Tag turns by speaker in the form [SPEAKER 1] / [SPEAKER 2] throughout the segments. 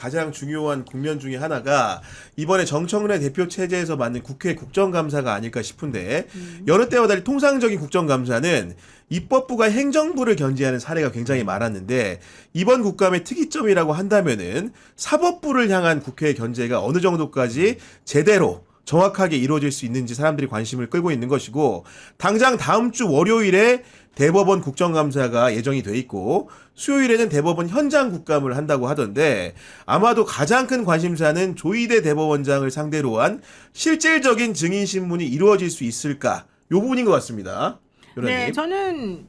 [SPEAKER 1] 가장 중요한 국면 중에 하나가 이번에 정청래 대표 체제에서 만든 국회 국정감사가 아닐까 싶은데 여느 때와 달리 통상적인 국정감사는 입법부가 행정부를 견제하는 사례가 굉장히 많았는데 이번 국감의 특이점이라고 한다면은 사법부를 향한 국회의 견제가 어느 정도까지 제대로 정확하게 이루어질 수 있는지 사람들이 관심을 끌고 있는 것이고 당장 다음 주 월요일에 대법원 국정감사가 예정이 돼 있고 수요일에는 대법원 현장 국감을 한다고 하던데 아마도 가장 큰 관심사는 조희대 대법원장을 상대로 한 실질적인 증인 신문이 이루어질 수 있을까 요 부분인 것 같습니다. 요런님.
[SPEAKER 2] 네, 저는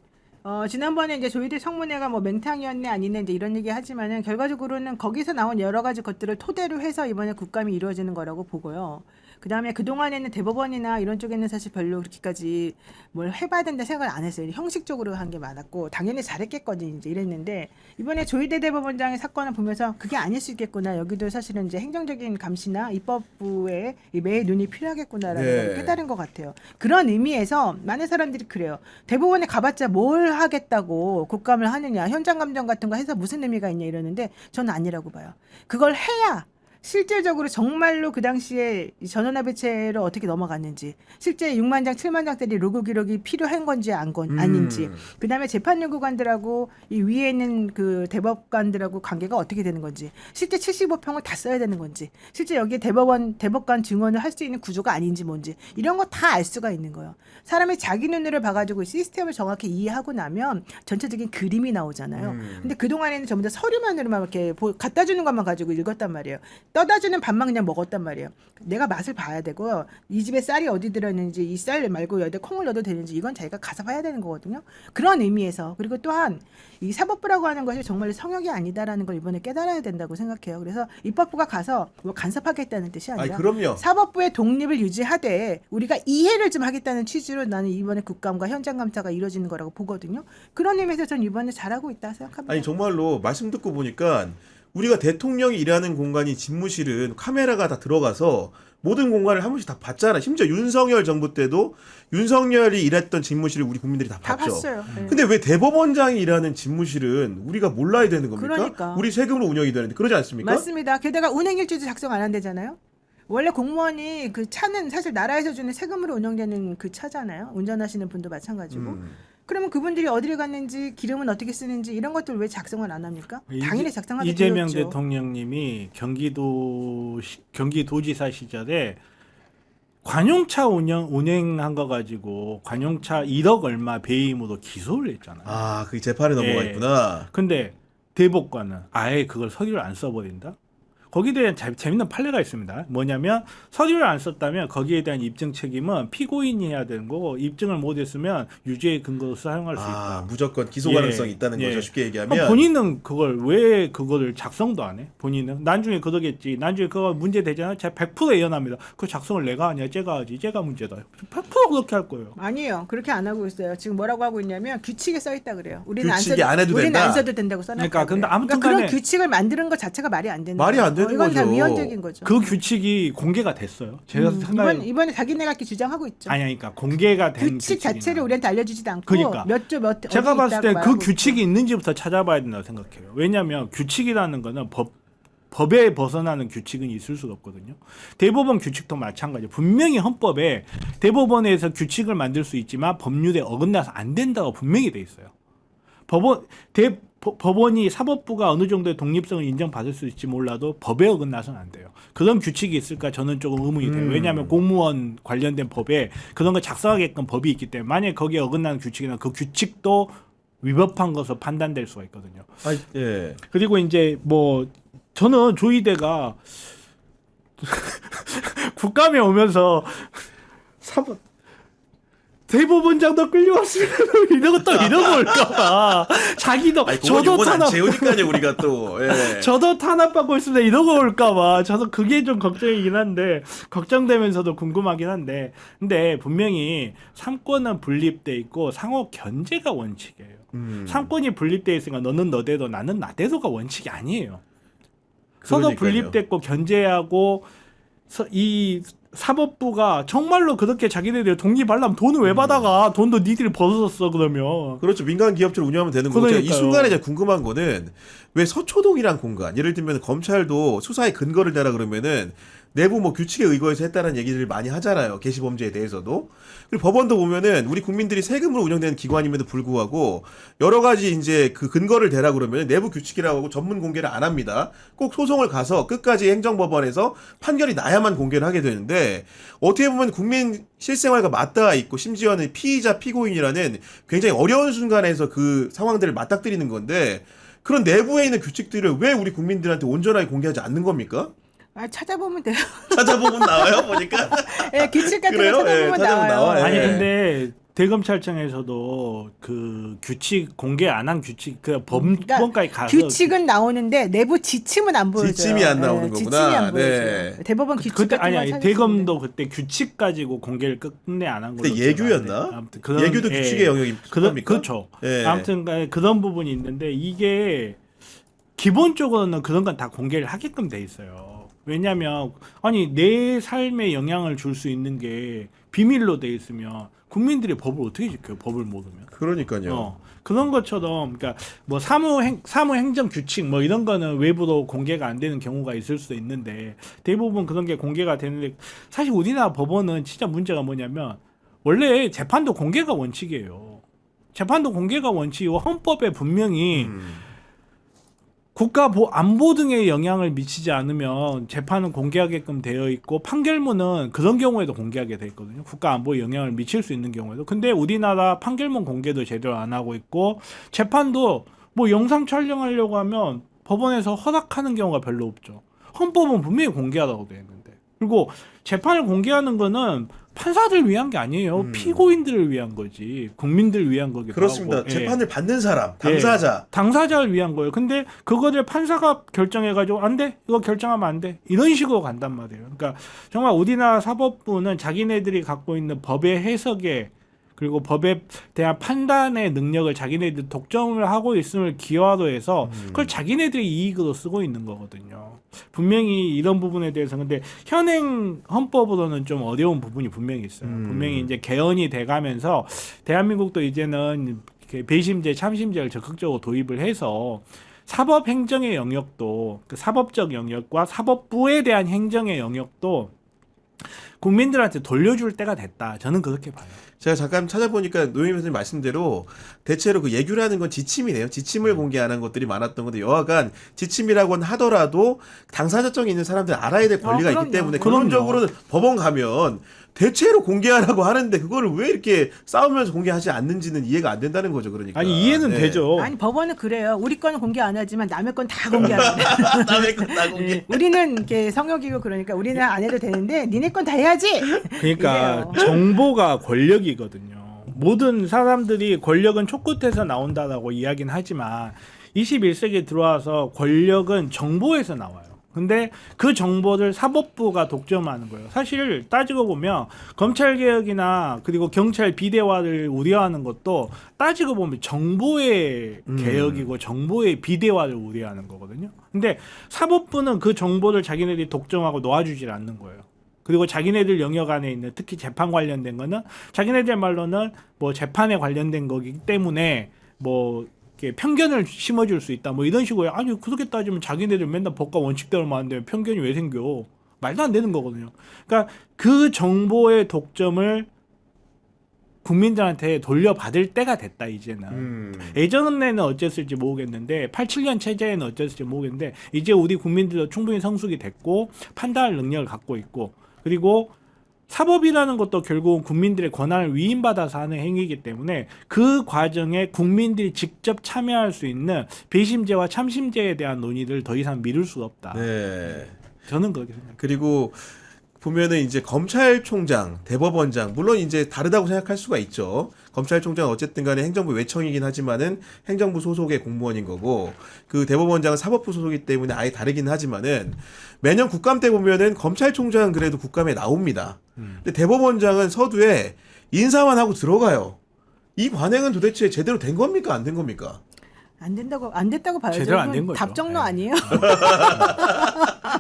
[SPEAKER 2] 지난번에 이제 조희대 청문회가 뭐 맹탕이었네 아니네 이제 이런 얘기 하지만은 결과적으로는 거기서 나온 여러 가지 것들을 토대로 해서 이번에 국감이 이루어지는 거라고 보고요. 그 다음에 그동안에는 대법원이나 이런 쪽에는 사실 별로 그렇게까지 뭘 해봐야 된다 생각을 안 했어요. 형식적으로 한 게 많았고 당연히 잘했겠거든 이제 이랬는데 이번에 조희대 대법원장의 사건을 보면서 그게 아닐 수 있겠구나. 여기도 사실은 이제 행정적인 감시나 입법부의 매의 눈이 필요하겠구나라는
[SPEAKER 1] 네.
[SPEAKER 2] 걸 깨달은 것 같아요. 그런 의미에서 많은 사람들이 그래요. 대법원에 가봤자 뭘 하겠다고 국감을 하느냐. 현장 감정 같은 거 해서 무슨 의미가 있냐 이러는데 저는 아니라고 봐요. 그걸 해야 실질적으로 정말로 그 당시에 전원합의체를 어떻게 넘어갔는지 실제 6만 장, 7만 장짜리 로그 기록이 필요한 건지 아닌지 그다음에 재판연구관들하고 이 위에 있는 그 대법관들하고 관계가 어떻게 되는 건지 실제 75평을 다 써야 되는 건지 실제 여기에 대법관 증언을 할 수 있는 구조가 아닌지 뭔지 이런 거 다 알 수가 있는 거예요. 사람이 자기 눈으로 봐가지고 시스템을 정확히 이해하고 나면 전체적인 그림이 나오잖아요. 근데 그동안에는 전부 다 서류만으로만 이렇게 갖다 주는 것만 가지고 읽었단 말이에요. 떠다주는 밥만 그냥 먹었단 말이에요. 내가 맛을 봐야 되고 이 집에 쌀이 어디 들어있는지 이 쌀 말고 여기다 콩을 넣어도 되는지 이건 자기가 가서 봐야 되는 거거든요. 그런 의미에서 그리고 또한 이 사법부라고 하는 것이 정말 성역이 아니다라는 걸 이번에 깨달아야 된다고 생각해요. 그래서 입법부가 가서 뭐 간섭하겠다는 뜻이 아니라
[SPEAKER 1] 그럼요.
[SPEAKER 2] 사법부의 독립을 유지하되 우리가 이해를 좀 하겠다는 취지로 나는 이번에 국감과 현장 감사가 이루어지는 거라고 보거든요. 그런 의미에서 전 이번에 잘하고 있다 생각합니다.
[SPEAKER 1] 아니 정말로 말씀 듣고 보니까 우리가 대통령이 일하는 공간이 집무실은 카메라가 다 들어가서 모든 공간을 한 번씩 다 봤잖아. 심지어 윤석열 정부 때도 윤석열이 일했던 집무실을 우리 국민들이 다
[SPEAKER 2] 다
[SPEAKER 1] 봤죠.
[SPEAKER 2] 봤어요. 네.
[SPEAKER 1] 근데 왜 대법원장이 일하는 집무실은 우리가 몰라야 되는 겁니까?
[SPEAKER 2] 그러니까.
[SPEAKER 1] 우리 세금으로 운영이 되는데 그러지 않습니까?
[SPEAKER 2] 맞습니다. 게다가 운행일지도 작성 안 한대잖아요. 원래 공무원이 그 차는 사실 나라에서 주는 세금으로 운영되는 그 차잖아요. 운전하시는 분도 마찬가지고. 그러면 그분들이 어디를 갔는지 기름은 어떻게 쓰는지 이런 것들 왜 작성을 안 합니까? 당연히 작성하게
[SPEAKER 3] 이재명
[SPEAKER 2] 되었죠.
[SPEAKER 3] 대통령님이 경기도지사 시절에 관용차 운행한 거 가지고 관용차 1억 얼마 배임으로 기소를 했잖아요.
[SPEAKER 1] 아, 그게 재판에 넘어가
[SPEAKER 3] 예.
[SPEAKER 1] 있구나.
[SPEAKER 3] 근데 대법관은 아예 그걸 서류를 안 써버린다? 거기에 대한 재밌는 판례가 있습니다. 뭐냐면 서류를 안 썼다면 거기에 대한 입증 책임은 피고인이 해야 되는 거고 입증을 못했으면 유죄의 근거로 사용할 수 있다.
[SPEAKER 1] 무조건 기소 가능성이 있다는 거죠. 쉽게 얘기하면.
[SPEAKER 3] 그럼 본인은 왜 그거를 작성도 안 해? 본인은 나중에 그러겠지. 나중에 그거 문제 되잖아. 제가 100% 예언합니다. 그 작성을 내가 하냐, 쟤가 하지. 쟤가 문제다. 100% 그렇게 할 거예요.
[SPEAKER 2] 아니에요. 그렇게 안 하고 있어요. 지금 뭐라고 하고 있냐면 규칙에 써 있다 그래요. 우리는
[SPEAKER 1] 규칙이 안 해도
[SPEAKER 2] 우리는
[SPEAKER 1] 된다?
[SPEAKER 2] 안 써도 된다고 써놨다.
[SPEAKER 3] 그러니까 근데 아무튼
[SPEAKER 2] 그런
[SPEAKER 3] 간에
[SPEAKER 2] 규칙을 만드는 것 자체가 말이 안 되는
[SPEAKER 1] 말이 안 되는
[SPEAKER 2] 이건 다
[SPEAKER 1] 거죠.
[SPEAKER 2] 위헌적인 거죠.
[SPEAKER 3] 그 규칙이 공개가 됐어요. 제가 생각에
[SPEAKER 2] 이번에 자기네가 이렇게 주장하고 있죠.
[SPEAKER 3] 아니 그러니까 공개가 된
[SPEAKER 2] 규칙 자체를 우리한테 알려주지도 않고
[SPEAKER 3] 그러니까.
[SPEAKER 2] 몇
[SPEAKER 3] 제가
[SPEAKER 2] 어디
[SPEAKER 3] 봤을 때
[SPEAKER 2] 있다고
[SPEAKER 3] 그
[SPEAKER 2] 말하고
[SPEAKER 3] 규칙이 있는지부터 찾아봐야 된다고 생각해요. 왜냐하면 규칙이라는 거는 법에 벗어나는 규칙은 있을 수가 없거든요. 대법원 규칙도 마찬가지예요. 분명히 헌법에 대법원에서 규칙을 만들 수 있지만 법률에 어긋나서 안 된다고 분명히 돼 있어요. 법원이 사법부가 어느 정도의 독립성을 인정받을 수 있을지 몰라도 법에 어긋나서는 안 돼요. 그런 규칙이 있을까 저는 조금 의문이 돼요. 왜냐하면 공무원 관련된 법에 그런 걸 작성하게끔 법이 있기 때문에 만약에 거기에 어긋나는 규칙이나 그 규칙도 위법한 것으로 판단될 수가 있거든요.
[SPEAKER 1] 예.
[SPEAKER 3] 그리고 이제 뭐 저는 조희대가 국감에 오면서 대법원장도 끌려왔으면 이러고 올까봐 자기도 저도
[SPEAKER 1] 재우니까요 우리가 또. 예.
[SPEAKER 3] 저도 탄압받고 있으면 이러고 올까봐 저도 그게 좀 걱정이긴 한데 걱정되면서도 궁금하긴 한데 근데 분명히 삼권은 분립돼 있고 상호 견제가 원칙이에요. 삼권이 분립돼 있으니까 너는 너대로 나는 나대로가 원칙이 아니에요. 서로
[SPEAKER 1] 그러니까요.
[SPEAKER 3] 분립됐고 견제하고 이 사법부가 정말로 그렇게 자기네들 독립하려면 돈을 왜 받아가? 돈도 니들이 벌었었어 그러면.
[SPEAKER 1] 그렇죠. 민간 기업체를 운영하면 되는 거고. 제가 이
[SPEAKER 3] 그러니까요.
[SPEAKER 1] 순간에 제가 궁금한 거는 왜 서초동이란 공간, 예를 들면 검찰도 수사의 근거를 대라 그러면은 내부 뭐 규칙에 의거해서 했다는 얘기를 많이 하잖아요. 게시범죄에 대해서도. 그리고 법원도 보면은 우리 국민들이 세금으로 운영되는 기관임에도 불구하고 여러 가지 이제 그 근거를 대라 그러면 내부 규칙이라고 하고 전문 공개를 안 합니다. 꼭 소송을 가서 끝까지 행정법원에서 판결이 나야만 공개를 하게 되는데 어떻게 보면 국민 실생활과 맞닿아 있고 심지어는 피의자 피고인이라는 굉장히 어려운 순간에서 그 상황들을 맞닥뜨리는 건데 그런 내부에 있는 규칙들을 왜 우리 국민들한테 온전하게 공개하지 않는 겁니까?
[SPEAKER 2] 찾아보면 돼요.
[SPEAKER 1] 찾아보면 나와요, 보니까.
[SPEAKER 2] 예, 규칙 같은
[SPEAKER 1] 그래요?
[SPEAKER 2] 거 찾아보면
[SPEAKER 1] 예, 찾아보면
[SPEAKER 2] 나와요.
[SPEAKER 1] 나와요.
[SPEAKER 3] 아니
[SPEAKER 1] 예.
[SPEAKER 3] 근데 대검찰청에서도 그 규칙 공개 안 한 규칙 그
[SPEAKER 2] 그러니까
[SPEAKER 3] 법원까지 가서
[SPEAKER 2] 규칙은 나오는데 내부 지침은 안 보여줘요.
[SPEAKER 1] 지침이 안 나오는 거구나.
[SPEAKER 2] 지침이 안 보여줘요.
[SPEAKER 1] 네.
[SPEAKER 2] 대법원 규칙
[SPEAKER 3] 그때
[SPEAKER 2] 같은 거
[SPEAKER 3] 아니
[SPEAKER 2] 찾으시면
[SPEAKER 3] 대검도 그때 규칙 가지고 공개를 끝내 안 한 걸로
[SPEAKER 1] 근데 예규였나?
[SPEAKER 3] 아무튼 그런,
[SPEAKER 1] 예규도 규칙의 영역이 속합니까?
[SPEAKER 3] 그렇죠.
[SPEAKER 1] 예.
[SPEAKER 3] 아무튼 그런 부분이 있는데 이게 기본적으로는 그런 건 다 공개를 하게끔 돼 있어요. 왜냐하면 아니 내 삶에 영향을 줄 수 있는 게 비밀로 돼 있으면 국민들이 법을 어떻게 지켜요? 법을 모르면.
[SPEAKER 1] 그러니까요.
[SPEAKER 3] 그런 것처럼 그러니까 뭐 사무행정 규칙 뭐 이런 거는 외부로 공개가 안 되는 경우가 있을 수도 있는데 대부분 그런 게 공개가 되는데 사실 우리나라 법원은 진짜 문제가 뭐냐면 원래 재판도 공개가 원칙이에요. 재판도 공개가 원칙이고 헌법에 분명히 국가 안보 등에 영향을 미치지 않으면 재판은 공개하게끔 되어 있고 판결문은 그런 경우에도 공개하게 돼 있거든요. 국가 안보에 영향을 미칠 수 있는 경우에도. 근데 우리나라 판결문 공개도 제대로 안 하고 있고 재판도 뭐 영상 촬영하려고 하면 법원에서 허락하는 경우가 별로 없죠. 헌법은 분명히 공개하라고 되어 있는데. 그리고 재판을 공개하는 거는 판사들 위한 게 아니에요. 피고인들을 위한 거지. 국민들을 위한 거기도
[SPEAKER 1] 그렇습니다.
[SPEAKER 3] 하고.
[SPEAKER 1] 재판을 받는 사람, 당사자.
[SPEAKER 3] 당사자를 위한 거예요. 근데 그거를 판사가 결정해가지고 안 돼, 이거 결정하면 안 돼, 이런 식으로 간단 말이에요. 그러니까 정말 우리나라 사법부는 자기네들이 갖고 있는 법의 해석에 그리고 법에 대한 판단의 능력을 자기네들 독점을 하고 있음을 기여로 해서 그걸 자기네들의 이익으로 쓰고 있는 거거든요. 분명히 이런 부분에 대해서 근데 현행 헌법으로는 좀 어려운 부분이 분명히 있어요. 분명히 이제 개헌이 돼가면서 대한민국도 이제는 이렇게 배심제, 참심제를 적극적으로 도입을 해서 사법 행정의 영역도 그 사법적 영역과 사법부에 대한 행정의 영역도 국민들한테 돌려줄 때가 됐다. 저는 그렇게 봐요.
[SPEAKER 1] 제가 잠깐 찾아보니까 노영민 선생님 말씀대로 대체로 그 예규라는 건 지침이네요. 지침을 공개 안 한 것들이 많았던 건데 여하간 지침이라고는 하더라도 당사자성이 있는 사람들은 알아야 될 권리가 있기
[SPEAKER 2] 그럼요.
[SPEAKER 1] 때문에
[SPEAKER 3] 그럼요.
[SPEAKER 1] 근본적으로는 법원 가면 대체로 공개하라고 하는데 그거를 왜 이렇게 싸우면서 공개하지 않는지는 이해가 안 된다는 거죠. 그러니까.
[SPEAKER 3] 아니 이해는
[SPEAKER 1] 네.
[SPEAKER 3] 되죠.
[SPEAKER 2] 아니 법원은 그래요. 우리 거는 공개 안 하지만 남의 건 다 공개하는데.
[SPEAKER 1] 남의 건다 공개.
[SPEAKER 2] 우리는 이렇게 성역이고 그러니까 우리는 안 해도 되는데 니네 건 다 해야지.
[SPEAKER 3] 그러니까
[SPEAKER 2] 이래요.
[SPEAKER 3] 정보가 권력이거든요. 모든 사람들이 권력은 촉끝에서 나온다라고 이야기는 하지만 21세기에 들어와서 권력은 정보에서 나와요. 근데 그 정보를 사법부가 독점하는 거예요. 사실 따지고 보면 검찰개혁이나 그리고 경찰 비대화를 우려하는 것도 따지고 보면 정보의 개혁이고 정보의 비대화를 우려하는 거거든요. 근데 사법부는 그 정보를 자기네들이 독점하고 놓아주질 않는 거예요. 그리고 자기네들 영역 안에 있는 특히 재판 관련된 거는 자기네들 말로는 뭐 재판에 관련된 거기 때문에 뭐 이렇게 편견을 심어줄 수 있다 뭐 이런 식으로 아니 그렇게 따지면 자기네들 맨날 법과 원칙대로만 하는데 편견이 왜 생겨 말도 안 되는 거거든요. 그러니까 그 정보의 독점을 국민들한테 돌려받을 때가 됐다 이제는. 예전에는 어땠을지 모르겠는데 87년 체제에는 어땠을지 모르겠는데 이제 우리 국민들도 충분히 성숙이 됐고 판단할 능력을 갖고 있고 그리고 사법이라는 것도 결국은 국민들의 권한을 위임받아서 하는 행위이기 때문에 그 과정에 국민들이 직접 참여할 수 있는 배심제와 참심제에 대한 논의를 더 이상 미룰 수가 없다.
[SPEAKER 1] 네.
[SPEAKER 3] 저는 그렇게 생각해요.
[SPEAKER 1] 그리고 보면은 이제 검찰총장, 대법원장 물론 이제 다르다고 생각할 수가 있죠. 검찰총장은 어쨌든 간에 행정부 외청이긴 하지만은 행정부 소속의 공무원인 거고 그 대법원장은 사법부 소속이기 때문에 아예 다르긴 하지만은 매년 국감 때 보면은 검찰총장은 그래도 국감에 나옵니다. 근데 대법원장은 서두에 인사만 하고 들어가요. 이 관행은 도대체 제대로 된 겁니까? 안 된 겁니까?
[SPEAKER 2] 안 됐다고 봐야죠.
[SPEAKER 3] 제대로 안된 거죠.
[SPEAKER 2] 답정로
[SPEAKER 3] 네.
[SPEAKER 2] 아니에요?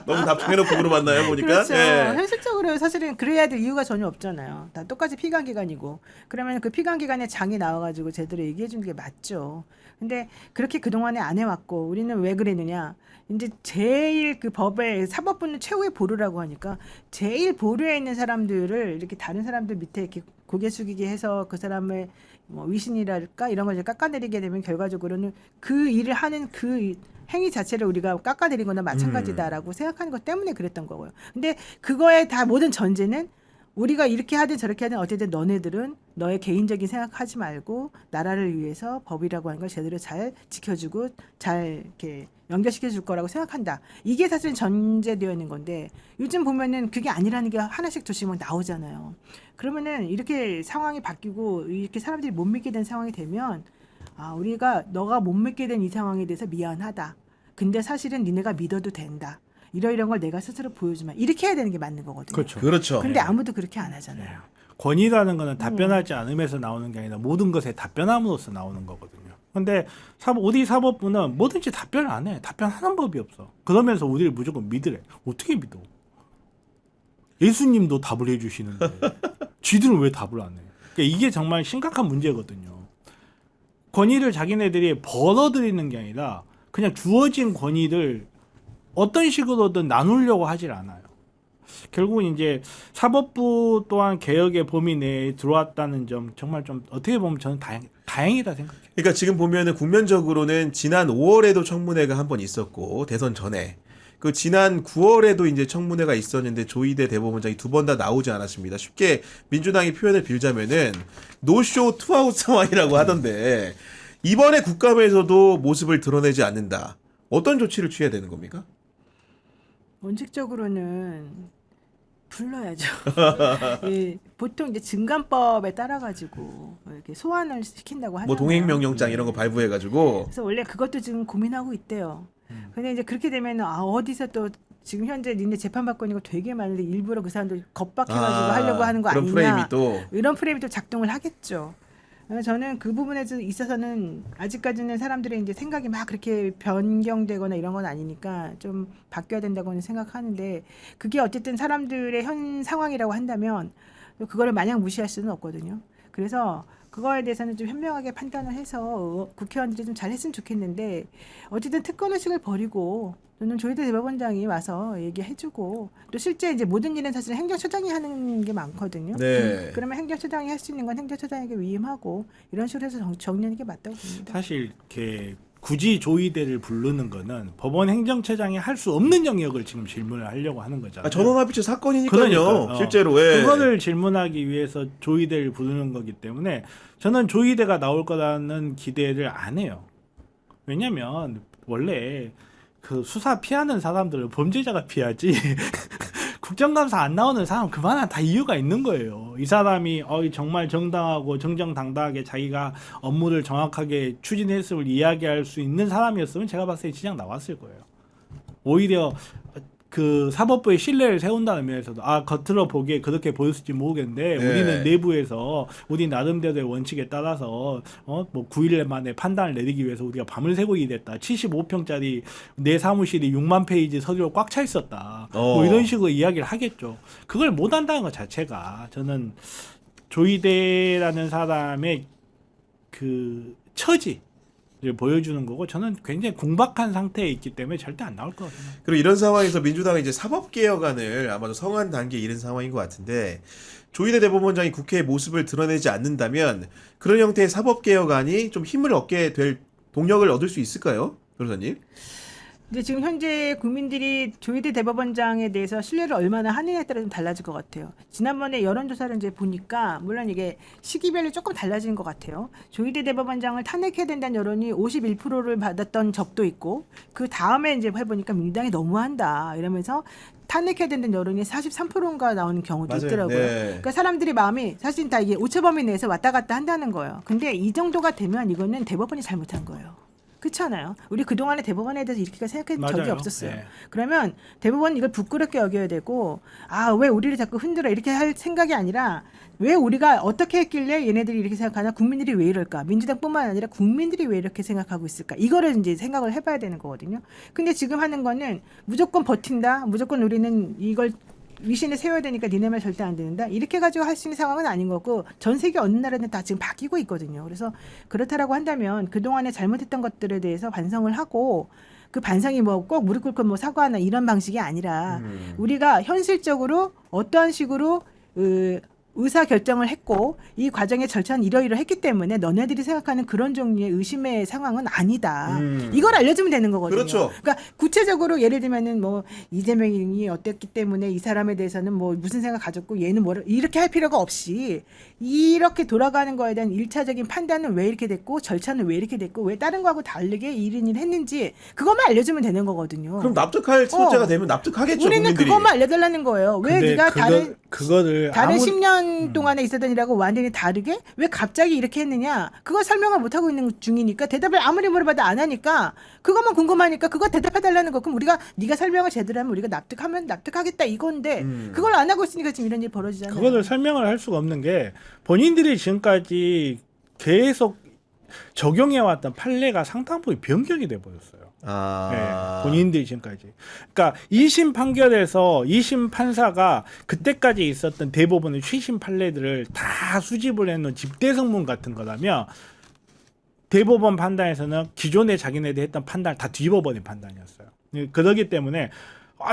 [SPEAKER 1] 너무 답정해놓고 물어봤나요? 보니까.
[SPEAKER 2] 그렇죠.
[SPEAKER 1] 네.
[SPEAKER 2] 현실적으로 해도 사실은 그래야 될 이유가 전혀 없잖아요. 다 똑같이 피감 기관이고 그러면 그 피감 기관에 장이 나와가지고 제대로 얘기해 주는 게 맞죠. 근데 그렇게 그동안에 안 해왔고 우리는 왜 그랬느냐? 이제 제일 그 법의 사법부는 최후의 보루라고 하니까 제일 보루에 있는 사람들을 이렇게 다른 사람들 밑에 이렇게 고개 숙이게 해서 그 사람의 뭐 위신이랄까 이런 걸 이제 깎아내리게 되면 결과적으로는 그 일을 하는 그 행위 자체를 우리가 깎아내린 거나 마찬가지다라고 생각하는 것 때문에 그랬던 거고요. 근데 그거의 다 모든 전제는 우리가 이렇게 하든 저렇게 하든 어쨌든 너네들은 너의 개인적인 생각하지 말고 나라를 위해서 법이라고 하는 걸 제대로 잘 지켜주고 잘 이렇게 연결시켜 줄 거라고 생각한다. 이게 사실 전제되어 있는 건데 요즘 보면은 그게 아니라는 게 하나씩 조금씩 막 나오잖아요. 그러면은 이렇게 상황이 바뀌고 이렇게 사람들이 못 믿게 된 상황이 되면 아, 우리가 너가 못 믿게 된 이 상황에 대해서 미안하다. 근데 사실은 니네가 믿어도 된다. 이런 걸 내가 스스로 보여주면 이렇게 해야 되는 게 맞는 거거든요.
[SPEAKER 3] 그렇죠.
[SPEAKER 1] 그렇죠.
[SPEAKER 2] 근데 아무도 그렇게 안 하잖아요.
[SPEAKER 3] 권위라는 거는 답변하지 않으면서 나오는 게 아니라 모든 것에 답변함으로써 나오는 거거든요. 근데 우리 사법부는 뭐든지 답변을 안 해. 답변하는 법이 없어. 그러면서 우리를 무조건 믿으래. 어떻게 믿어? 예수님도 답을 해주시는데 쥐들은 왜 답을 안 해? 그러니까 이게 정말 심각한 문제거든요. 권위를 자기네들이 벌어들이는 게 아니라 그냥 주어진 권위를 어떤 식으로든 나누려고 하질 않아요. 결국은 이제 사법부 또한 개혁의 범위 내에 들어왔다는 점 정말 좀 어떻게 보면 저는 다행이다 생각해요.
[SPEAKER 1] 그러니까 지금 보면은 국면적으로는 지난 5월에도 청문회가 한 번 있었고 대선 전에 그 지난 9월에도 이제 청문회가 있었는데 조희대 대법원장이 두 번 다 나오지 않았습니다. 쉽게 민주당이 표현을 빌자면은 노쇼 투아웃 상황이라고 하던데 이번에 국감에서도 모습을 드러내지 않는다. 어떤 조치를 취해야 되는 겁니까?
[SPEAKER 2] 원칙적으로는 불러야죠. 예, 보통 이제 증감법에 따라 가지고 이렇게 소환을 시킨다고 하잖아요.
[SPEAKER 1] 뭐 동행명령장 이런 거 발부해가지고
[SPEAKER 2] 그래서 원래 그것도 지금 고민하고 있대요. 근데 이제 그렇게 되면 아 어디서 또 지금 현재 니네 재판 받고 있는 거 되게 많은데 일부러 그 사람들 겁박해가지고 하려고 하는 거
[SPEAKER 1] 그런
[SPEAKER 2] 아니냐?
[SPEAKER 1] 프레임이 또
[SPEAKER 2] 이런 프레임이 또 작동을 하겠죠. 저는 그 부분에 있어서는 아직까지는 사람들의 이제 생각이 막 그렇게 변경되거나 이런 건 아니니까 좀 바뀌어야 된다고는 생각하는데 그게 어쨌든 사람들의 현 상황이라고 한다면 그거를 마냥 무시할 수는 없거든요. 그래서 그거에 대해서는 좀 현명하게 판단을 해서 국회의원들이 좀 잘했으면 좋겠는데 어쨌든 특권 의식을 버리고 저는 조희대 대법원장이 와서 얘기해주고 또 실제 이제 모든 일은 사실 행정처장이 하는 게 많거든요.
[SPEAKER 1] 네.
[SPEAKER 2] 그러면 행정처장이 할 수 있는 건 행정처장에게 위임하고 이런 식으로 해서 정리하는 게 맞다고 봅니다.
[SPEAKER 3] 사실 이렇게 굳이 조희대를 부르는 거는 법원 행정처장이 할 수 없는 영역을 지금 질문을 하려고 하는 거잖아요.
[SPEAKER 1] 전원합의체 사건이니까요.
[SPEAKER 3] 그러니까,
[SPEAKER 1] 실제로 예.
[SPEAKER 3] 그거를 질문하기 위해서 조희대를 부르는 거기 때문에 저는 조희대가 나올 거라는 기대를 안 해요. 왜냐하면 원래 그 수사 피하는 사람들은 범죄자가 피하지 국정감사 안 나오는 사람 그만한 다 이유가 있는 거예요. 이 사람이 정말 정당하고 정정당당하게 자기가 업무를 정확하게 추진했음을 이야기할 수 있는 사람이었으면 제가 봤을 때 진작 나왔을 거예요. 오히려 그 사법부의 신뢰를 세운다는 면에서도 겉으로 보기에 그렇게 보였을지 모르겠는데
[SPEAKER 1] 네.
[SPEAKER 3] 우리는 내부에서 우리 나름대로의 원칙에 따라서 뭐 9일 만에 판단을 내리기 위해서 우리가 밤을 새고 일했다. 75평짜리 내 사무실이 6만 페이지 서류로 꽉 차 있었다. 뭐 이런 식으로 이야기를 하겠죠. 그걸 못 한다는 것 자체가 저는 조희대라는 사람의 그 처지 보여주는 거고 저는 굉장히 궁박한 상태에 있기 때문에 절대 안 나올 것 같아요.
[SPEAKER 1] 그리고 이런 상황에서 민주당은 이제 사법개혁안을 아마도 성한 단계에 이른 상황인 것 같은데 조희대 대법원장이 국회의 모습을 드러내지 않는다면 그런 형태의 사법개혁안이 좀 힘을 얻게 될 동력을 얻을 수 있을까요? 변호사님?
[SPEAKER 2] 근데 지금 현재 국민들이 조희대 대법원장에 대해서 신뢰를 얼마나 하느냐에 따라 좀 달라질 것 같아요. 지난번에 여론조사를 이제 보니까 물론 이게 시기별로 조금 달라지는 것 같아요. 조희대 대법원장을 탄핵해야 된다는 여론이 51%를 받았던 적도 있고 그 다음에 이제 해보니까 민주당이 너무한다 이러면서 탄핵해야 된다는 여론이 43%인가 나오는 경우도
[SPEAKER 1] 맞아요.
[SPEAKER 2] 있더라고요.
[SPEAKER 1] 네.
[SPEAKER 2] 그러니까 사람들이 마음이 사실 다 이게 오차범위 내에서 왔다 갔다 한다는 거예요. 근데 이 정도가 되면 이거는 대법원이 잘못한 거예요. 그렇지 않아요? 우리 그동안에 대법원에 대해서 이렇게 생각한 적이
[SPEAKER 3] 맞아요.
[SPEAKER 2] 없었어요.
[SPEAKER 3] 네.
[SPEAKER 2] 그러면 대법원 이걸 부끄럽게 여겨야 되고 왜 우리를 자꾸 흔들어 이렇게 할 생각이 아니라 왜 우리가 어떻게 했길래 얘네들이 이렇게 생각하나 국민들이 왜 이럴까 민주당뿐만 아니라 국민들이 왜 이렇게 생각하고 있을까 이거를 이제 생각을 해봐야 되는 거거든요. 근데 지금 하는 거는 무조건 버틴다 무조건 우리는 이걸 위신을 세워야 되니까 니네 말 절대 안 된다. 이렇게 가지고 할 수 있는 상황은 아닌 거고 전 세계 어느 나라는 다 지금 바뀌고 있거든요. 그래서 그렇다라고 한다면 그동안에 잘못했던 것들에 대해서 반성을 하고 그 반성이 뭐 꼭 무릎 꿇고 뭐 사과하나 이런 방식이 아니라 우리가 현실적으로 어떠한 식으로 의사 결정을 했고 이 과정의 절차는 이러이러했기 때문에 너네들이 생각하는 그런 종류의 의심의 상황은 아니다. 이걸 알려주면 되는 거거든요.
[SPEAKER 1] 그렇죠.
[SPEAKER 2] 그러니까 구체적으로 예를 들면은 뭐 이재명이 어땠기 때문에 이 사람에 대해서는 뭐 무슨 생각 가졌고 얘는 뭐를 이렇게 할 필요가 없이 이렇게 돌아가는 거에 대한 일차적인 판단은 왜 이렇게 됐고 절차는 왜 이렇게 됐고 왜 다른 거하고 다르게 이런 일을 했는지 그것만 알려주면 되는 거거든요.
[SPEAKER 1] 그럼 납득할 소재가 되면 납득하겠죠.
[SPEAKER 2] 우리는
[SPEAKER 1] 국민들이.
[SPEAKER 2] 그것만 알려달라는 거예요. 왜
[SPEAKER 3] 근데
[SPEAKER 2] 네가
[SPEAKER 3] 그거를
[SPEAKER 2] 다른
[SPEAKER 3] 아무
[SPEAKER 2] 10년 동안에 있었던 일하고 완전히 다르게 왜 갑자기 이렇게 했느냐 그거 설명을 못하고 있는 중이니까 대답을 아무리 물어봐도 안 하니까 그것만 궁금하니까 그거 대답해달라는 거. 그럼 우리가 네가 설명을 제대로 하면 우리가 납득하면 납득하겠다 이건데 그걸 안 하고 있으니까 지금 이런 일이 벌어지잖아요.
[SPEAKER 3] 그거를 설명을 할 수가 없는 게 본인들이 지금까지 계속 적용해왔던 판례가 상당히 변경이 돼버렸어요. 네, 본인들이 지금까지. 그러니까 2심 판결에서 2심 판사가 그때까지 있었던 대법원의 최신 판례들을 다 수집을 해놓은 집대성문 같은 거라면 대법원 판단에서는 기존에 자기네들이 했던 판단을 다 뒤집어버린 판단이었어요. 그러기 때문에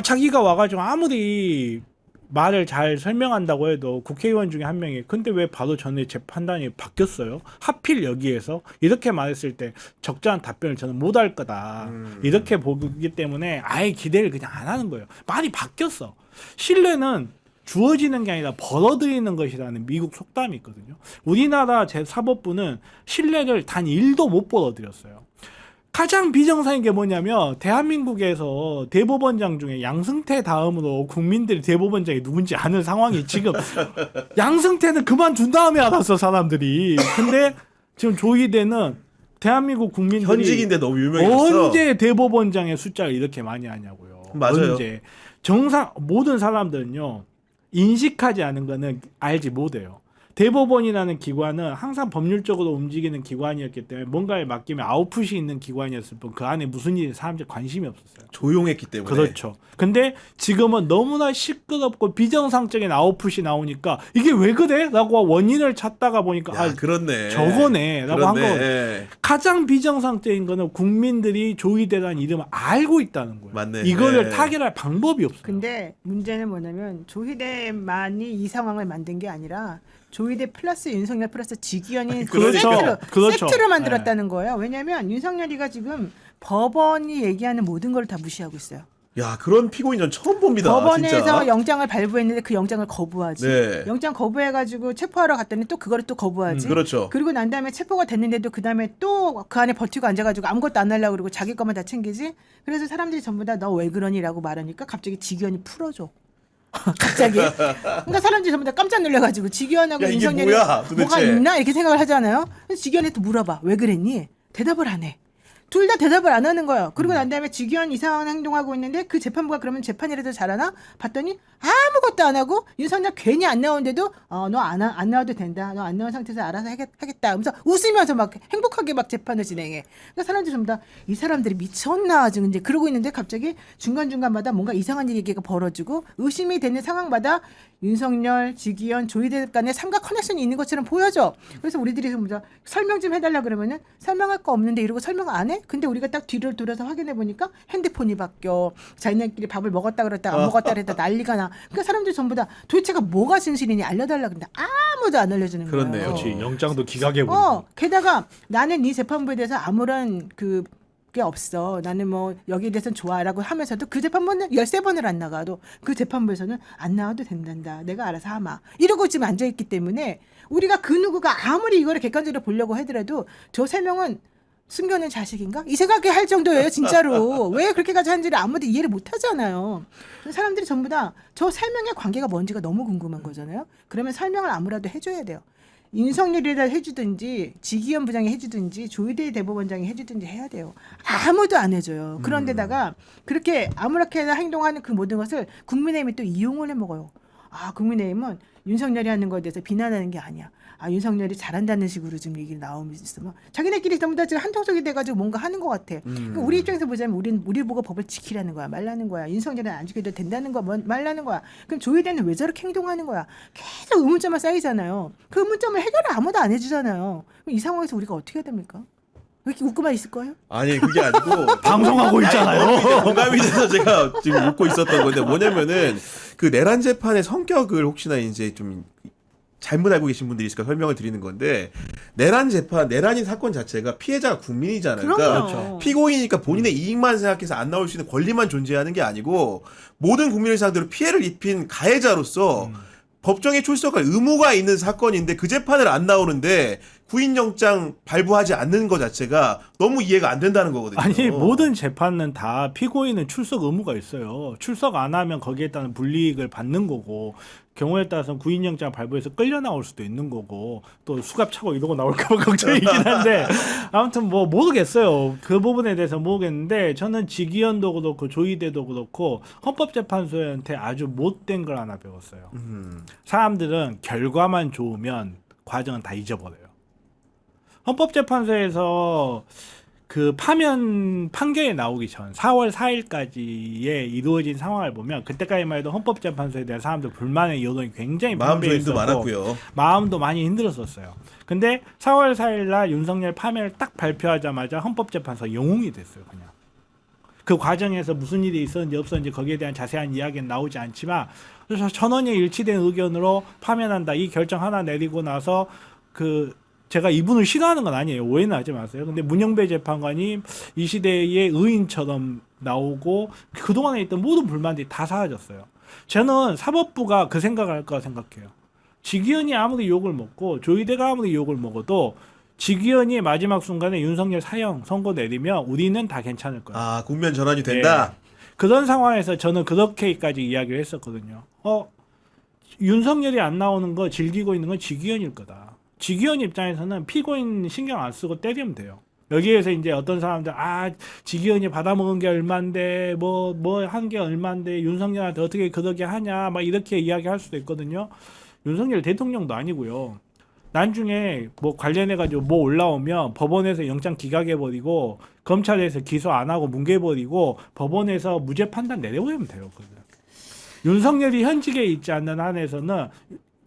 [SPEAKER 3] 자기가 와가지고 아무리 말을 잘 설명한다고 해도 국회의원 중에 한 명이 근데 왜 바로 전에 제 판단이 바뀌었어요? 하필 여기에서 이렇게 말했을 때 적절한 답변을 저는 못할 거다. 이렇게 보기 때문에 아예 기대를 그냥 안 하는 거예요. 말이 바뀌었어. 신뢰는 주어지는 게 아니라 벌어들이는 것이라는 미국 속담이 있거든요. 우리나라 제4법부는 신뢰를 단 1도 못 벌어들였어요. 가장 비정상인 게 뭐냐면 대한민국에서 대법원장 중에 양승태 다음으로 국민들이 대법원장이 누군지 아는 상황이 지금 양승태는 그만둔 다음에 알았어 사람들이. 근데 지금 조희대는 대한민국 국민들이
[SPEAKER 1] 현직인데 너무 유명해졌어.
[SPEAKER 3] 언제 대법원장의 숫자를 이렇게 많이 하냐고요.
[SPEAKER 1] 맞아요.
[SPEAKER 3] 언제. 모든 사람들은요. 인식하지 않은 거는 알지 못해요. 대법원이라는 기관은 항상 법률적으로 움직이는 기관이었기 때문에 뭔가를 맡기면 아웃풋이 있는 기관이었을 뿐 그 안에 무슨 일이 사람들이 관심이 없었어요.
[SPEAKER 1] 조용했기 때문에.
[SPEAKER 3] 그렇죠. 근데 지금은 너무나 시끄럽고 비정상적인 아웃풋이 나오니까 이게 왜 그래? 라고 원인을 찾다가 보니까
[SPEAKER 1] 야, 그렇네.
[SPEAKER 3] 저거네 라고 한
[SPEAKER 1] 그렇네.
[SPEAKER 3] 거.
[SPEAKER 1] 예.
[SPEAKER 3] 가장 비정상적인 거는 국민들이 조희대라는 이름을 알고 있다는 거예요.
[SPEAKER 1] 맞네.
[SPEAKER 3] 이거를
[SPEAKER 1] 네.
[SPEAKER 3] 타결할 방법이 없어요.
[SPEAKER 2] 근데 문제는 뭐냐면 조희대만이 이 상황을 만든 게 아니라 조희대 플러스 윤석열 플러스 지기현이
[SPEAKER 3] 그렇죠. 그렇죠.
[SPEAKER 2] 세트를 만들었다는 거예요. 왜냐하면 윤석열이가 지금 법원이 얘기하는 모든 걸 다 무시하고 있어요.
[SPEAKER 1] 야, 그런 피고인 전 처음 봅니다.
[SPEAKER 2] 법원에서
[SPEAKER 1] 진짜.
[SPEAKER 2] 영장을 발부했는데 그 영장을 거부하지.
[SPEAKER 1] 네.
[SPEAKER 2] 영장 거부해가지고 체포하러 갔더니 또 그거를 또 거부하지.
[SPEAKER 1] 그렇죠.
[SPEAKER 2] 그리고 난 다음에 체포가 됐는데도 그 다음에 또 그 안에 버티고 앉아가지고 아무것도 안 하려고 그러고 자기 것만 다 챙기지. 그래서 사람들이 전부 다 너 왜 그러니라고 말하니까 갑자기 지기현이 풀어줘. 갑자기. 그러니까 사람들이 전부 다 깜짝 놀라가지고 지기현하고
[SPEAKER 1] 야, 이게
[SPEAKER 2] 윤석열이
[SPEAKER 1] 뭐야, 도대체.
[SPEAKER 2] 뭐가 있나 이렇게 생각을 하잖아요. 그래서 지기현한테 물어봐. 왜 그랬니? 대답을 안 해. 둘 다 대답을 안 하는 거예요. 그리고 난 다음에 지기현 이상한 행동하고 있는데 그 재판부가 그러면 재판이라도 잘하나? 봤더니 아무것도 안 하고 윤석열 괜히 안 나오는데도 너 안 나와도 된다. 너 안 나온 상태에서 알아서 하겠다. 하면서 웃으면서 막 행복하게 막 재판을 진행해. 그러니까 사람들이 전부 다 이 사람들이 미쳤나 지금 이제 그러고 있는데 갑자기 중간중간마다 뭔가 이상한 얘기가 벌어지고 의심이 되는 상황마다 윤석열, 지기현, 조희대 간에 삼각 커넥션이 있는 것처럼 보여져. 그래서 우리들이 전부 다 설명 좀 해달라 그러면은 설명할 거 없는데 이러고 설명 안 해? 근데 우리가 딱 뒤를 돌아서 확인해 보니까 핸드폰이 바뀌어. 자기네끼리 밥을 먹었다 그랬다 안 먹었다 그랬다 난리가 나. 그러니까 사람들이 전부 다 도대체가 뭐가 진실이니 알려달라 근데 아무도 안 알려주는 거예요.
[SPEAKER 1] 그렇네요.
[SPEAKER 3] 그렇지. 영장도 기각해 버리고.
[SPEAKER 2] 게다가 나는 이 재판부에 대해서 아무런 게 없어. 나는 뭐 여기에 대해서는 좋아라고 하면서도 그 재판부는 13번을 안 나가도 그 재판부에서는 안 나와도 된단다. 내가 알아서 하마. 이러고 지금 앉아있기 때문에 우리가 그 누구가 아무리 이거를 객관적으로 보려고 하더라도 저 세 명은 숨겨낸 자식인가? 이 생각이 할 정도예요, 진짜로. 왜 그렇게까지 하는지를 아무도 이해를 못 하잖아요. 사람들이 전부 다 저 세 명의 관계가 뭔지가 너무 궁금한 거잖아요. 그러면 설명을 아무라도 해줘야 돼요. 윤석열이라 해주든지 지기현 부장이 해주든지 조희대 대법원장이 해주든지 해야 돼요. 아무도 안 해줘요. 그런데다가 그렇게 아무렇게나 행동하는 그 모든 것을 국민의힘이 또 이용을 해먹어요. 국민의힘은 윤석열이 하는 거에 대해서 비난하는 게 아니야. 윤석열이 잘한다는 식으로 지금 얘기를 나오고 있으면 자기네끼리 전부 다 지금 한통속이 돼가지고 뭔가 하는 것 같아. 그럼 우리 입장에서 보자면 우리 보고 법을 지키라는 거야, 말라는 거야. 윤석열은 안 지켜도 된다는 거 말라는 거야. 그럼 조희대는 왜 저렇게 행동하는 거야? 계속 의문점만 쌓이잖아요. 그 의문점을 해결을 아무도 안 해주잖아요. 그럼 이 상황에서 우리가 어떻게 해야 됩니까? 왜 이렇게 웃고만 있을 거예요?
[SPEAKER 1] 아니 그게 아니고
[SPEAKER 3] 방송하고 있잖아요.
[SPEAKER 1] 공감이 돼서 제가 지금 웃고 있었던 건데 뭐냐면은 그 내란 재판의 성격을 혹시나 이제 좀 잘못 알고 계신 분들이 있을까 설명을 드리는 건데 내란 재판, 내란인 사건 자체가 피해자가 국민이잖아요. 그러니까
[SPEAKER 2] 그럼요.
[SPEAKER 1] 피고인이니까 본인의 이익만 생각해서 안 나올 수 있는 권리만 존재하는 게 아니고 모든 국민을 상대로 피해를 입힌 가해자로서 법정에 출석할 의무가 있는 사건인데 그 재판을 안 나오는데 구인영장 발부하지 않는 것 자체가 너무 이해가 안 된다는 거거든요.
[SPEAKER 3] 아니 모든 재판은 다 피고인은 출석 의무가 있어요. 출석 안 하면 거기에 따른 불이익을 받는 거고 경우에 따라서는 구인영장 발부해서 끌려 나올 수도 있는 거고 또 수갑 차고 이러고 나올까 봐 걱정이긴 한데 아무튼 뭐 모르겠어요. 그 부분에 대해서 모르겠는데 저는 지기현도 그렇고 조희대도 그렇고 헌법재판소한테 아주 못된 걸 하나 배웠어요. 사람들은 결과만 좋으면 과정은 다 잊어버려요. 헌법재판소에서 그 파면 판결이 나오기 전 4월 4일까지에 이루어진 상황을 보면 그때까지만 해도 헌법재판소에 대한 사람들 불만의 여론이 굉장히
[SPEAKER 1] 마음
[SPEAKER 3] 분배했었고
[SPEAKER 1] 조임도 많았고요.
[SPEAKER 3] 마음도 많이 힘들었었어요. 근데 4월 4일 날 윤석열 파면을 딱 발표하자마자 헌법재판소 영웅이 됐어요. 그냥. 그 과정에서 무슨 일이 있었는지 없었는지 거기에 대한 자세한 이야기는 나오지 않지만 그래서 전원이 일치된 의견으로 파면한다. 이 결정 하나 내리고 나서 제가 이분을 싫어하는 건 아니에요. 오해는 하지 마세요. 근데 문영배 재판관이 이 시대의 의인처럼 나오고 그동안에 있던 모든 불만들이 다 사라졌어요. 저는 사법부가 그 생각을 할 거라 생각해요. 지기현이 아무리 욕을 먹고 조희대가 아무리 욕을 먹어도 지기현이 마지막 순간에 윤석열 사형 선고 내리면 우리는 다 괜찮을 거예요.
[SPEAKER 1] 국면 전환이 된다.
[SPEAKER 3] 그런 상황에서 저는 그렇게까지 이야기를 했었거든요. 윤석열이 안 나오는 거 즐기고 있는 건 지기현일 거다. 지기현 입장에서는 피고인 신경 안 쓰고 때리면 돼요. 여기에서 이제 어떤 사람들 지기현이 받아먹은 게 얼만데 뭐 한 게 얼만데 윤석열한테 어떻게 그러게 하냐 막 이렇게 이야기할 수도 있거든요. 윤석열 대통령도 아니고요. 나중에 뭐 관련해가지고 뭐 올라오면 법원에서 영장 기각해버리고 검찰에서 기소 안 하고 뭉개버리고 법원에서 무죄 판단 내려버리면 돼요. 윤석열이 현직에 있지 않는 한에서는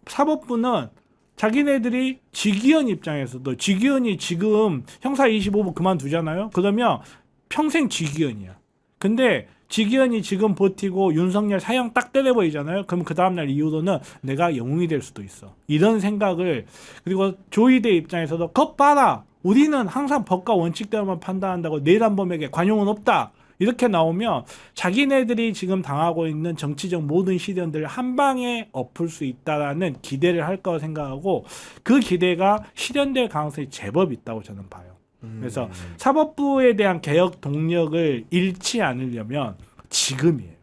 [SPEAKER 3] 사법부는 자기네들이 지기현 입장에서도 지기현이 지금 형사 25부 그만두잖아요. 그러면 평생 지기현이야. 근데 지기현이 지금 버티고 윤석열 사형 딱 때려버리잖아요. 그럼 그 다음날 이후로는 내가 영웅이 될 수도 있어. 이런 생각을 그리고 조희대 입장에서도 겁 봐라. 우리는 항상 법과 원칙대로만 판단한다고 내란범에게 관용은 없다. 이렇게 나오면 자기네들이 지금 당하고 있는 정치적 모든 시련들을 한 방에 엎을 수 있다라는 기대를 할 거라 생각하고 그 기대가 실현될 가능성이 제법 있다고 저는 봐요. 그래서 사법부에 대한 개혁 동력을 잃지 않으려면 지금이에요.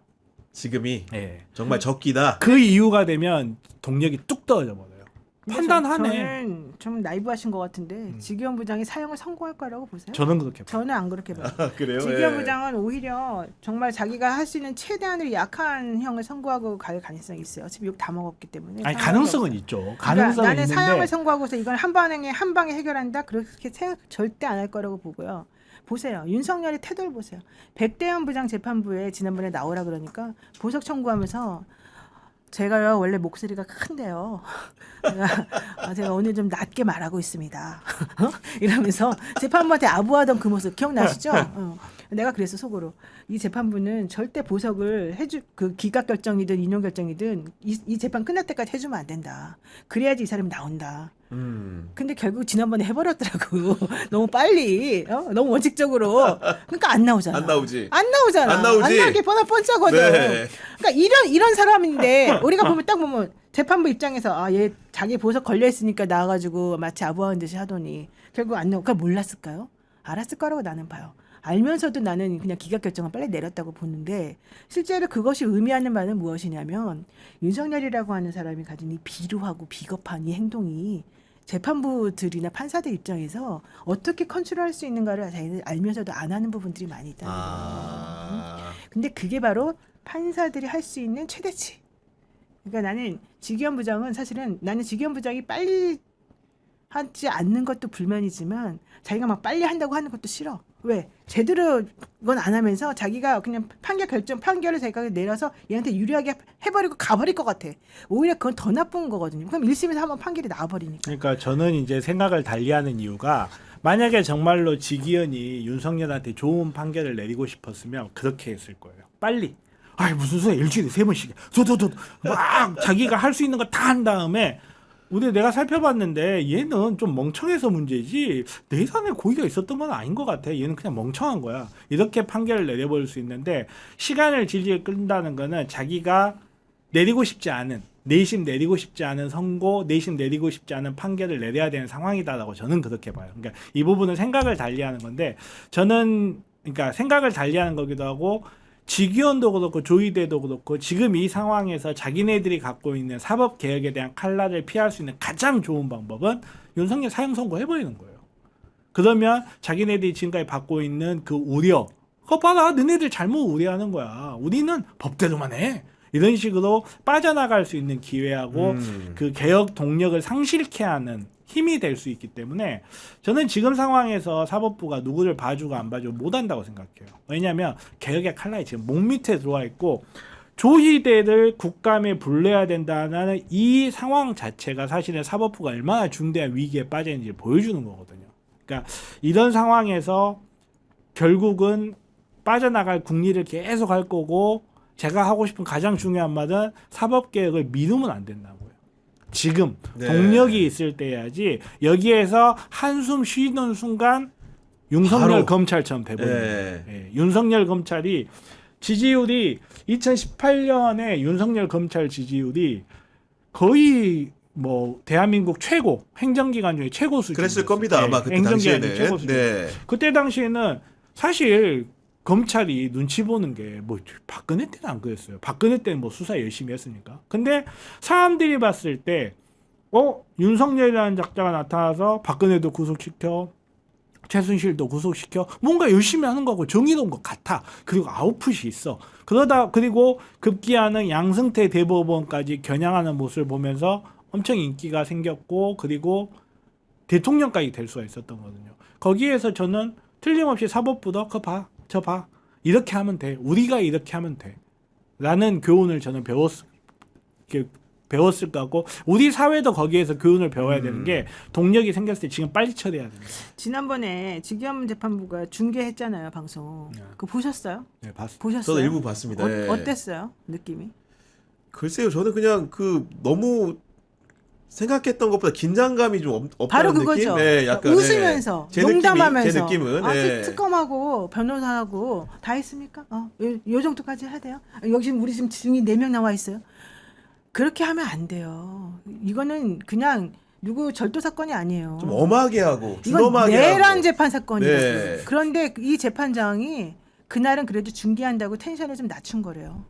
[SPEAKER 1] 지금이
[SPEAKER 3] 예.
[SPEAKER 1] 정말 적기다.
[SPEAKER 3] 그 이유가 되면 동력이 뚝 떨어져 버려요.
[SPEAKER 2] 근데
[SPEAKER 3] 판단하네.
[SPEAKER 2] 저는 좀 나이브하신 것 같은데 지기현 부장이 사형을 선고할 거라고 보세요?
[SPEAKER 3] 저는 그렇게 봐요.
[SPEAKER 2] 저는 안 그렇게 봐요.
[SPEAKER 1] 그래요?
[SPEAKER 2] 지기현
[SPEAKER 1] 예.
[SPEAKER 2] 부장은 오히려 정말 자기가 할 수 있는 최대한으로 약한 형을 선고하고 갈 가능성이 있어요. 어차피 욕 다 먹었기 때문에.
[SPEAKER 3] 아니
[SPEAKER 2] 사형이
[SPEAKER 3] 가능성은
[SPEAKER 2] 없어요.
[SPEAKER 3] 있죠.
[SPEAKER 2] 그러니까
[SPEAKER 3] 가능성은
[SPEAKER 2] 나는
[SPEAKER 3] 있는데
[SPEAKER 2] 사형을 선고하고서 이건 한 방에 해결한다. 그렇게 생각 절대 안 할 거라고 보고요. 보세요. 윤석열의 태도를 보세요. 백대현 부장 재판부에 지난번에 나오라 그러니까 보석 청구하면서 제가요 원래 목소리가 큰데요. 제가 오늘 좀 낮게 말하고 있습니다. 이러면서 재판부한테 아부하던 그 모습 기억나시죠? 내가 그래서 속으로 이 재판부는 절대 보석을 그 기각 결정이든 인용 결정이든 이 재판 끝날 때까지 해주면 안 된다. 그래야지 이 사람이 나온다. 근데 결국 지난번에 해버렸더라고. 너무 빨리, 너무 원칙적으로. 그러니까 안 나오잖아.
[SPEAKER 1] 안 나오지.
[SPEAKER 2] 안 나오잖아.
[SPEAKER 1] 안 나오지.
[SPEAKER 2] 안 나오게 뻔하뻔짜거든.
[SPEAKER 1] 네.
[SPEAKER 2] 그러니까 이런 사람인데 우리가 보면 딱 보면 재판부 입장에서 얘 자기 보석 걸려 있으니까 나와가지고 마치 아부하는 듯이 하더니 결국 안 나오. 그러니까 몰랐을까요? 알았을 거라고 나는 봐요. 알면서도 나는 그냥 기각 결정을 빨리 내렸다고 보는데 실제로 그것이 의미하는 바는 무엇이냐면 윤석열이라고 하는 사람이 가진 이 비루하고 비겁한 이 행동이 재판부들이나 판사들 입장에서 어떻게 컨트롤할 수 있는가를 자기들 알면서도 안 하는 부분들이 많이 있다는 거예요. 근데 그게 바로 판사들이 할 수 있는 최대치. 그러니까 나는 직위원 부장은 사실은 나는 직위원 부장이 빨리 하지 않는 것도 불만이지만 자기가 막 빨리 한다고 하는 것도 싫어. 왜? 제대로 그건 안 하면서 자기가 그냥 판결을 자기가 내려서 얘한테 유리하게 해버리고 가버릴 것 같아. 오히려 그건 더 나쁜 거거든요. 그럼 1심에서 한번 판결이 나와버리니까.
[SPEAKER 3] 그러니까 저는 이제 생각을 달리하는 이유가 만약에 정말로 지기현이 윤석열한테 좋은 판결을 내리고 싶었으면 그렇게 했을 거예요. 빨리. 아이 무슨 소리야 일주일에 3번씩 막 자기가 할 수 있는 거 다 한 다음에 내가 살펴봤는데 얘는 좀 멍청해서 문제지 내산에 고의가 있었던 건 아닌 것 같아. 얘는 그냥 멍청한 거야. 이렇게 판결을 내려버릴 수 있는데 시간을 질질 끌다는 거는 자기가 내리고 싶지 않은 내심 내리고 싶지 않은 선고, 내심 내리고 싶지 않은 판결을 내려야 되는 상황이다라고 저는 그렇게 봐요. 그러니까 이 부분은 생각을 달리하는 건데 저는 그러니까 생각을 달리하는 거기도 하고 직위원도 그렇고 조의대도 그렇고 지금 이 상황에서 자기네들이 갖고 있는 사법개혁에 대한 칼날을 피할 수 있는 가장 좋은 방법은 윤석열 사형 선고해버리는 거예요. 그러면 자기네들이 지금까지 받고 있는 그 우려 그거 봐라 너네들 잘못 우려하는 거야. 우리는 법대로만 해. 이런 식으로 빠져나갈 수 있는 기회하고 그 개혁 동력을 상실케 하는 힘이 될 수 있기 때문에 저는 지금 상황에서 사법부가 누구를 봐주고 안 봐주고 못한다고 생각해요. 왜냐하면 개혁의 칼날이 지금 목 밑에 들어와 있고 조희대를 국감에 불러야 된다는 이 상황 자체가 사실은 사법부가 얼마나 중대한 위기에 빠져 있는지 보여주는 거거든요. 그러니까 이런 상황에서 결국은 빠져나갈 국리를 계속 할 거고 제가 하고 싶은 가장 중요한 말은 사법개혁을 미루면 안 된다고요. 지금
[SPEAKER 1] 네.
[SPEAKER 3] 동력이 있을 때 해야지 여기에서 한숨 쉬는 순간 윤석열
[SPEAKER 1] 바로.
[SPEAKER 3] 검찰처럼 돼버려요.
[SPEAKER 1] 네.
[SPEAKER 3] 예, 윤석열 검찰이 지지율이 2018년에 윤석열 검찰 지지율이 거의 뭐 대한민국 최고 행정기관 중에 최고 수준.
[SPEAKER 1] 그랬을 겁니다. 아마 그때
[SPEAKER 3] 행정기관
[SPEAKER 1] 당시에는.
[SPEAKER 3] 중에 최고 수준.
[SPEAKER 1] 네.
[SPEAKER 3] 그때 당시에는 사실 검찰이 눈치 보는 게 뭐 박근혜 때는 안 그랬어요. 박근혜 때는 뭐 수사 열심히 했으니까. 근데 사람들이 봤을 때 윤석열이라는 작자가 나타나서 박근혜도 구속시켜 최순실도 구속시켜 뭔가 열심히 하는 거고 정의로운 것 같아. 그리고 아웃풋이 있어. 그리고 급기야는 양승태 대법원까지 겨냥하는 모습을 보면서 엄청 인기가 생겼고 그리고 대통령까지 될 수가 있었던 거거든요. 거기에서 저는 틀림없이 사법부도 저 봐. 이렇게 하면 돼. 우리가 이렇게 하면 돼. 라는 교훈을 저는 배웠을 것 같고 우리 사회도 거기에서 교훈을 배워야 되는 게 동력이 생겼을 때 지금 빨리 처리해야 됩니다.
[SPEAKER 2] 지난번에 직위원 재판부가 중계했잖아요 방송.
[SPEAKER 3] 네.
[SPEAKER 2] 그거 보셨어요?
[SPEAKER 3] 네, 봤습니다.
[SPEAKER 2] 보셨어요?
[SPEAKER 1] 저도 일부 봤습니다. 네.
[SPEAKER 2] 어땠어요? 느낌이?
[SPEAKER 1] 글쎄요, 저는 그냥 너무 생각했던 것보다 긴장감이 좀 없다는
[SPEAKER 2] 바로
[SPEAKER 1] 느낌?
[SPEAKER 2] 그거죠.
[SPEAKER 1] 네, 약간
[SPEAKER 2] 웃으면서
[SPEAKER 1] 제
[SPEAKER 2] 농담하면서
[SPEAKER 1] 제 느낌은 네.
[SPEAKER 2] 특검하고 변호사하고 다 했습니까? 요 정도까지 해야 돼요? 여기 지금 우리 지금 증인 4명 나와 있어요. 그렇게 하면 안 돼요. 이거는 그냥 누구 절도 사건이 아니에요.
[SPEAKER 1] 좀 엄하게 하고
[SPEAKER 2] 이건
[SPEAKER 1] 준엄하게
[SPEAKER 2] 내란
[SPEAKER 1] 하고.
[SPEAKER 2] 재판 사건이에요.
[SPEAKER 1] 네.
[SPEAKER 2] 그런데 이 재판장이 그날은 그래도 중계한다고 텐션을 좀 낮춘 거래요.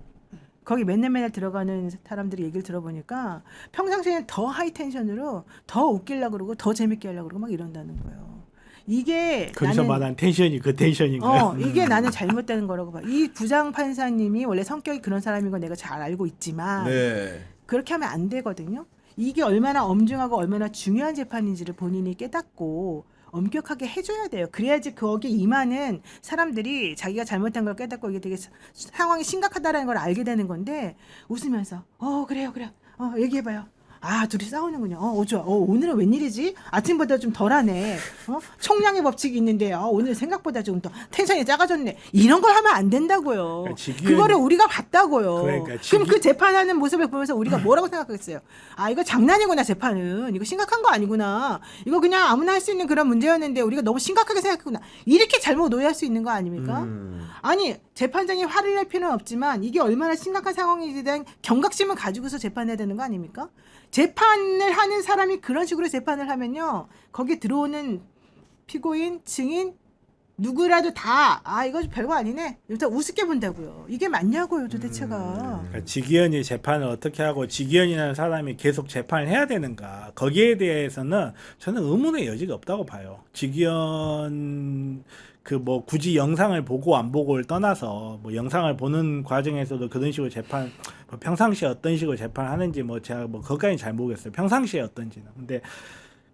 [SPEAKER 2] 거기 맨날 들어가는 사람들이 얘기를 들어보니까 평상시에는 더 하이 텐션으로 더 웃기려고 그러고 더 재밌게 하려고 그러고 막 이런다는 거예요. 이게
[SPEAKER 3] 거기서 말한 텐션이 그 텐션인가요?
[SPEAKER 2] 이게 나는 잘못되는 거라고 봐. 이 부장 판사님이 원래 성격이 그런 사람인 건 내가 잘 알고 있지만
[SPEAKER 1] 네.
[SPEAKER 2] 그렇게 하면 안 되거든요. 이게 얼마나 엄중하고 얼마나 중요한 재판인지를 본인이 깨닫고 엄격하게 해줘야 돼요. 그래야지 거기 임하는 사람들이 자기가 잘못한 걸 깨닫고 이게 되게 상황이 심각하다라는 걸 알게 되는 건데 웃으면서 그래요 얘기해봐요. 둘이 싸우는군요. 좋아. 오늘은 웬일이지? 아침보다 좀 덜하네. 총량의 법칙이 있는데 오늘 생각보다 좀 더 텐션이 작아졌네. 이런 걸 하면 안 된다고요.
[SPEAKER 3] 그러니까
[SPEAKER 2] 그거를 우리가 봤다고요.
[SPEAKER 3] 그러니까
[SPEAKER 2] 그럼 그 재판하는 모습을 보면서 우리가 뭐라고 생각하겠어요? 이거 장난이구나 재판은. 이거 심각한 거 아니구나. 이거 그냥 아무나 할 수 있는 그런 문제였는데 우리가 너무 심각하게 생각했구나. 이렇게 잘못 오해할 수 있는 거 아닙니까? 아니 재판장이 화를 낼 필요는 없지만 이게 얼마나 심각한 상황인지에 대한 경각심을 가지고서 재판해야 되는 거 아닙니까? 재판을 하는 사람이 그런 식으로 재판을 하면요. 거기 들어오는 피고인, 증인 누구라도 다 이거 별거 아니네. 일단 우습게 본다고요. 이게 맞냐고요 도대체가.
[SPEAKER 3] 그러니까 지기현이 재판을 어떻게 하고 지기현이라는 사람이 계속 재판을 해야 되는가 거기에 대해서는 저는 의문의 여지가 없다고 봐요. 지기현 그 뭐 굳이 영상을 보고 안 보고를 떠나서 뭐 영상을 보는 과정에서도 그런 식으로 재판 뭐 평상시에 어떤 식으로 재판하는지 뭐 제가 뭐 그것까지는 잘 모르겠어요. 평상시에 어떤지는. 근데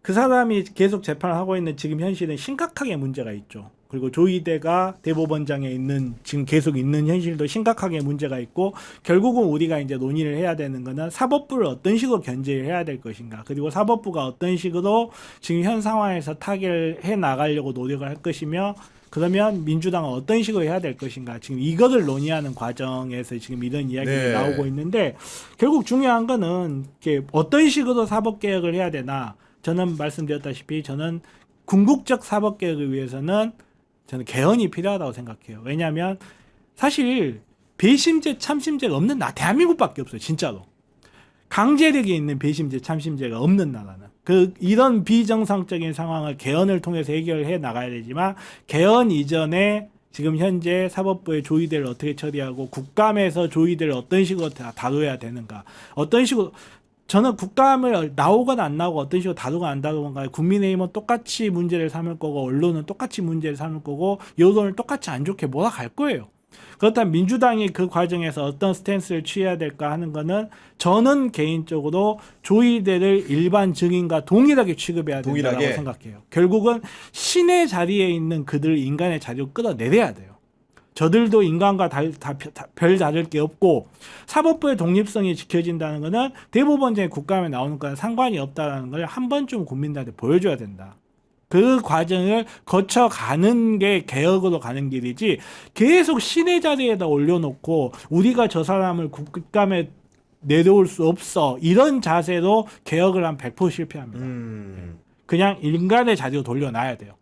[SPEAKER 3] 그 사람이 계속 재판을 하고 있는 지금 현실은 심각하게 문제가 있죠. 그리고 조희대가 대법원장에 있는 지금 계속 있는 현실도 심각하게 문제가 있고 결국은 우리가 이제 논의를 해야 되는 거는 사법부를 어떤 식으로 견제를 해야 될 것인가. 그리고 사법부가 어떤 식으로 지금 현 상황에서 타결해 나가려고 노력을 할 것이며 그러면 민주당은 어떤 식으로 해야 될 것인가. 지금 이거를 논의하는 과정에서 지금 이런 이야기가
[SPEAKER 1] 네.
[SPEAKER 3] 나오고 있는데 결국 중요한 거는 이렇게 어떤 식으로 사법개혁을 해야 되나. 저는 말씀드렸다시피 저는 궁극적 사법개혁을 위해서는 저는 개헌이 필요하다고 생각해요. 왜냐하면 사실 배심제, 참심제가 없는 대한민국밖에 없어요. 진짜로. 강제력이 있는 배심제, 참심제가 없는 나라는. 이런 비정상적인 상황을 개헌을 통해서 해결해 나가야 되지만 개헌 이전에 지금 현재 사법부의 조의대를 어떻게 처리하고 국감에서 조의대를 어떤 식으로 다뤄야 되는가. 어떤 식으로 저는 국감을 나오건 안 나오고 어떤 식으로 다루건 안 다루건 국민의힘은 똑같이 문제를 삼을 거고 언론은 똑같이 문제를 삼을 거고 여론을 똑같이 안 좋게 몰아갈 거예요. 그렇다면 민주당이 그 과정에서 어떤 스탠스를 취해야 될까 하는 거는 저는 개인적으로 조의대를 일반 증인과 동일하게 취급해야 된다고
[SPEAKER 1] 동일하게?
[SPEAKER 3] 생각해요. 결국은 신의 자리에 있는 그들 인간의 자리로 끌어내려야 돼요. 저들도 인간과 별 다를 게 없고 사법부의 독립성이 지켜진다는 것은 대법원장이 국감에 나오는 거랑 상관이 없다는 걸 한 번쯤 국민들한테 보여줘야 된다. 그 과정을 거쳐가는 게 개혁으로 가는 길이지 계속 신의 자리에다 올려놓고 우리가 저 사람을 국감에 내려올 수 없어 이런 자세로 개혁을 한 100% 실패합니다. 그냥 인간의 자리로 돌려놔야 돼요.